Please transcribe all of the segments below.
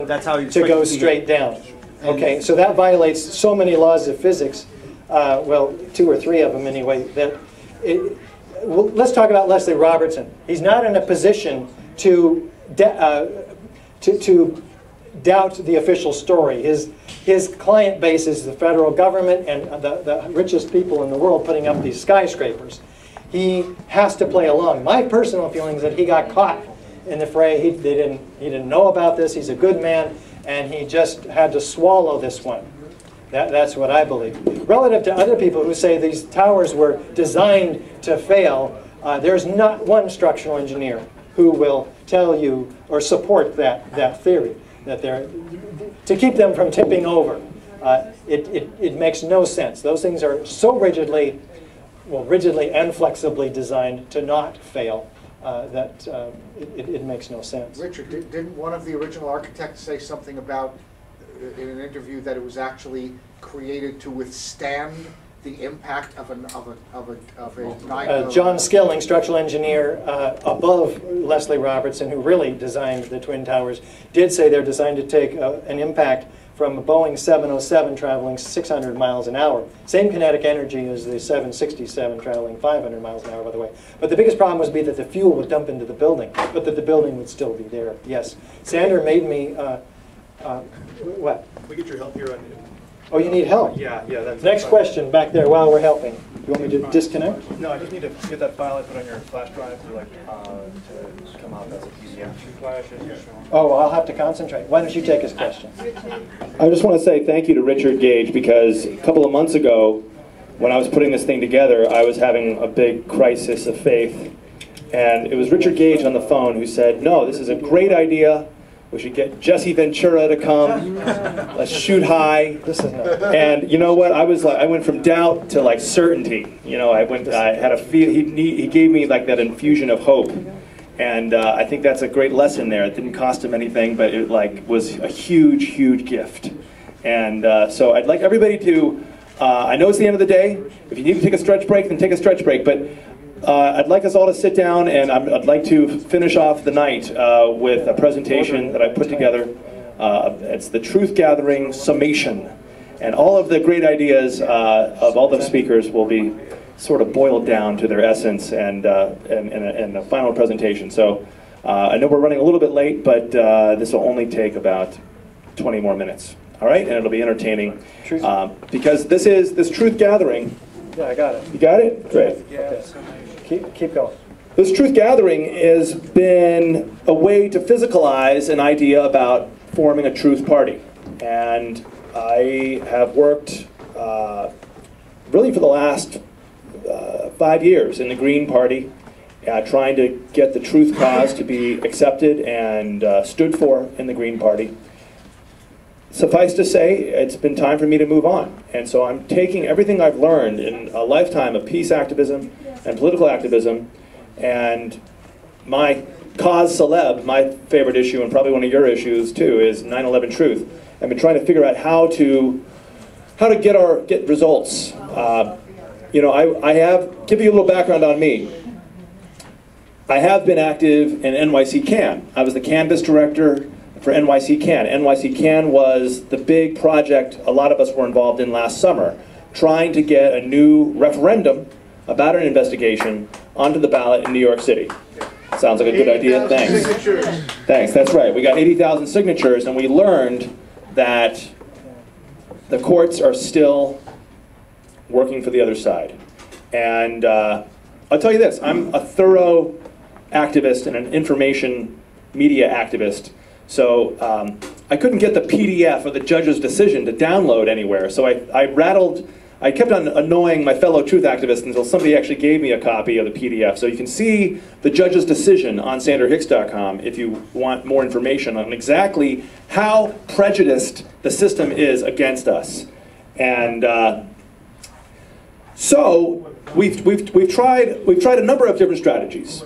that's how you to go straight down. Okay, so that violates so many laws of physics, well, 2 or 3 of them anyway, that well, let's talk about Leslie Robertson. He's not in a position to doubt the official story. His client base is the federal government and the richest people in the world putting up these skyscrapers. He has to play along. My personal feeling is that he got caught in the fray. He didn't know about this. He's a good man, and he just had to swallow this one. That's what I believe. Relative to other people who say these towers were designed to fail, there's not one structural engineer who will tell you or support that theory, that to keep them from tipping over. It makes no sense. Those things are so rigidly and flexibly designed to not fail that it makes no sense. Richard, didn't one of the original architects say something about, in an interview, that it was actually created to withstand the impact of a John Skilling, structural engineer above Leslie Robertson, who really designed the Twin Towers, did say they're designed to take an impact from a Boeing 707 traveling 600 miles an hour. Same kinetic energy as the 767 traveling 500 miles an hour, by the way. But the biggest problem would be that the fuel would dump into the building, but that the building would still be there. Yes. Sander made me, what? Can we get your help here on... Oh, you need help? Yeah. That's Next question back there while we're helping. You want me to disconnect? No, I just need to get that file I put on your flash drive to come out as a PDF. Oh, I'll have to concentrate. Why don't you take his question? I just want to say thank you to Richard Gage, because a couple of months ago, when I was putting this thing together, I was having a big crisis of faith. And it was Richard Gage on the phone who said, no, this is a great idea. We should get Jesse Ventura to come. Let's shoot high. And you know what? I went from doubt to like certainty. You know, I had a feel. He gave me like that infusion of hope, and I think that's a great lesson there. It didn't cost him anything, but it like was a huge, huge gift. And so I'd like everybody to. I know it's the end of the day. If you need to take a stretch break, then take a stretch break. But I'd like us all to sit down, and I'd like to finish off the night with a presentation that I put together. It's the Truth Gathering Summation. And all of the great ideas of all the speakers will be sort of boiled down to their essence and a final presentation. So I know we're running a little bit late, but this will only take about 20 more minutes. All right? And it'll be entertaining. Because this Truth Gathering. Yeah, I got it. You got it? Great. Yeah. Okay. Keep going. This Truth Gathering has been a way to physicalize an idea about forming a truth party. And I have worked really for the last 5 years in the Green Party, trying to get the truth cause to be accepted and stood for in the Green Party. Suffice to say, it's been time for me to move on. And so I'm taking everything I've learned in a lifetime of peace activism and political activism, and my cause celeb, my favorite issue, and probably one of your issues too, is 9/11 Truth. I've been trying to figure out how to get results. You know, I have, give you a little background on me. I have been active in NYC CAN. I was the canvas director for NYC CAN. NYC CAN was the big project a lot of us were involved in last summer, trying to get a new referendum about an investigation onto the ballot in New York City. Sounds like a good idea. Thanks. Thanks, that's right. We got 80,000 signatures, and we learned that the courts are still working for the other side. And I'll tell you this, I'm a thorough activist and an information media activist. So I couldn't get the PDF of the judge's decision to download anywhere. So I kept on annoying my fellow truth activists until somebody actually gave me a copy of the PDF. So you can see the judge's decision on sanderhicks.com if you want more information on exactly how prejudiced the system is against us. And so we've tried a number of different strategies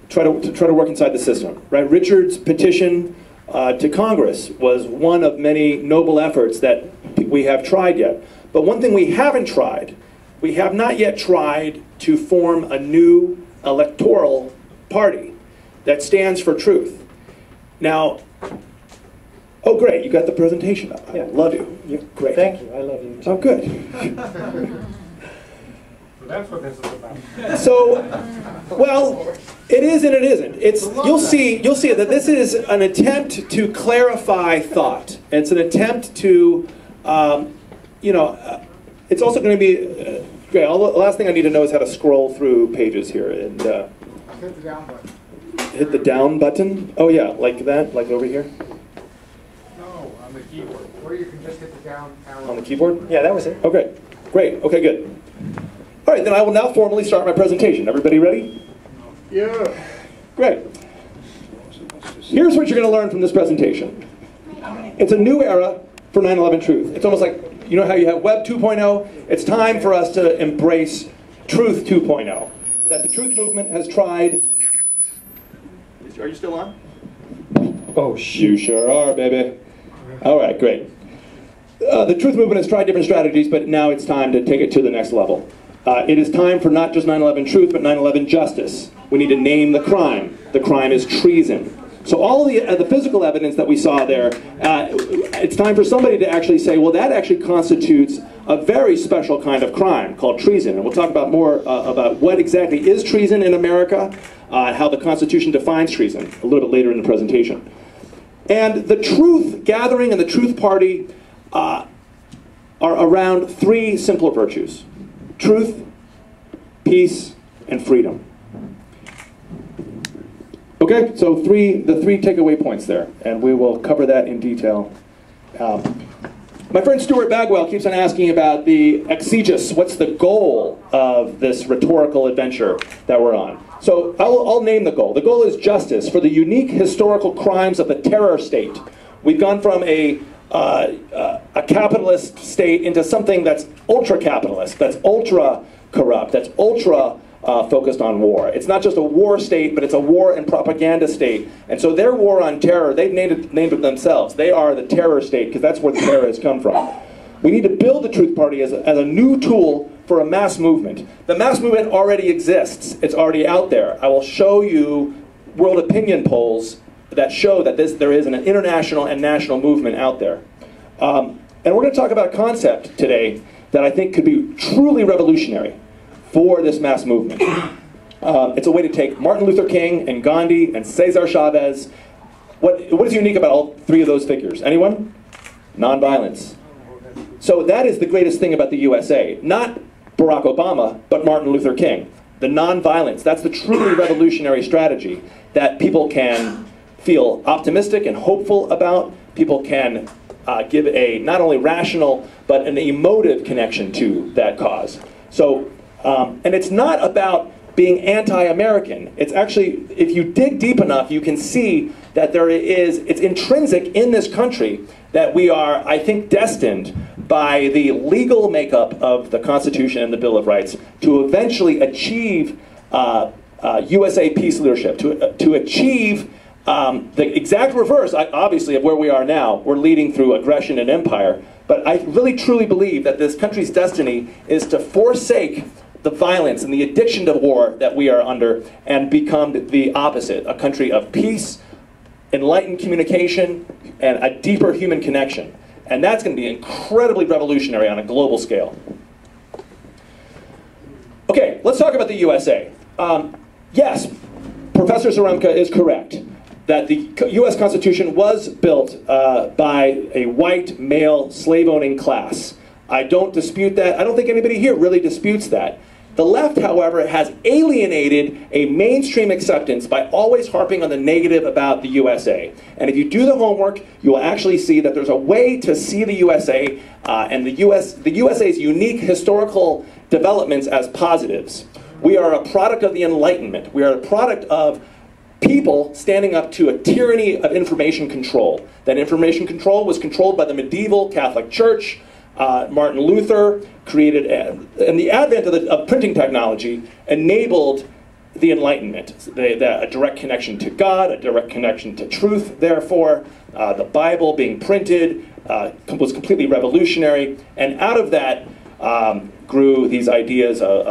to try to work inside the system. Right? Richard's petition to Congress was one of many noble efforts that we have tried yet. But one thing we haven't tried, we have not yet tried to form a new electoral party that stands for truth. Now, Oh, great, you got the presentation up. I Yeah. love you. Great. Thank you. I love you too. Oh, good. So that's what this is about. So, well, it is and it isn't. You'll see that this is an attempt to clarify thought. It's an attempt to, it's also going to be, great. The last thing I need to know is how to scroll through pages here. And Hit the down button. hit the down button. Oh yeah, like that, like over here No, on the keyboard. Or you can just hit the down arrow. on the keyboard. Yeah, that was it. Okay, great. Okay, good. All right, then I will now formally start my presentation. Everybody ready? Yeah. Great. Here's what you're going to learn from this presentation. It's a new era for 9/11 truth. It's almost like, you know how you have Web 2.0? It's time for us to embrace Truth 2.0. That the truth movement has tried. Are you still on? Oh, You sure are, baby. All right, great. The truth movement has tried different strategies, but now it's time to take it to the next level. It is time for not just 9/11 truth, but 9/11 justice. We need to name the crime. The crime is treason. So all the physical evidence that we saw there, it's time for somebody to actually say, well, that actually constitutes a very special kind of crime called treason. And we'll talk about more about what exactly is treason in America, how the Constitution defines treason a little bit later in the presentation. And the truth gathering and the truth party are around three simpler virtues: truth, peace, and freedom. Okay, so the three takeaway points there, and we will cover that in detail. My friend Stuart Bagwell keeps on asking about the exegesis. What's the goal of this rhetorical adventure that we're on? So I'll name the goal. The goal is justice for the unique historical crimes of the terror state. We've gone from a capitalist state into something that's ultra-capitalist, that's ultra-corrupt, that's ultra focused on war. It's not just a war state, but it's a war and propaganda state. And so their war on terror, they've named it themselves. They are the terror state, because that's where the terror has come from. We need to build the Truth Party as a new tool for a mass movement. The mass movement already exists. It's already out there. I will show you world opinion polls that show that there is an international and national movement out there. And we're going to talk about a concept today that I think could be truly revolutionary for this mass movement. It's a way to take Martin Luther King and Gandhi and Cesar Chavez. What is unique about all three of those figures? Anyone? Nonviolence. So that is the greatest thing about the USA. Not Barack Obama, but Martin Luther King. The nonviolence. That's the truly revolutionary strategy that people can feel optimistic and hopeful about. People can give a not only rational, but an emotive connection to that cause. So, and it's not about being anti-American. It's actually, if you dig deep enough, you can see that it's intrinsic in this country that we are, I think, destined by the legal makeup of the Constitution and the Bill of Rights to eventually achieve USA peace leadership, to achieve the exact reverse, obviously, of where we are now. We're leading through aggression and empire. But I really, truly believe that this country's destiny is to forsake the violence and the addiction to war that we are under and become the opposite, a country of peace, enlightened communication, and a deeper human connection. And that's going to be incredibly revolutionary on a global scale. Okay, let's talk about the USA. Yes, Professor Zaremka is correct that the US Constitution was built by a white, male, slave-owning class. I don't dispute that. I don't think anybody here really disputes that. The left, however, has alienated a mainstream acceptance by always harping on the negative about the USA. And if you do the homework, you will actually see that there's a way to see the USA and the USA's unique historical developments as positives. We are a product of the Enlightenment. We are a product of people standing up to a tyranny of information control. That information control was controlled by the medieval Catholic Church. Martin Luther created, and the advent of printing technology enabled the Enlightenment, a direct connection to God, a direct connection to truth, therefore. The Bible being printed was completely revolutionary, and out of that grew these ideas of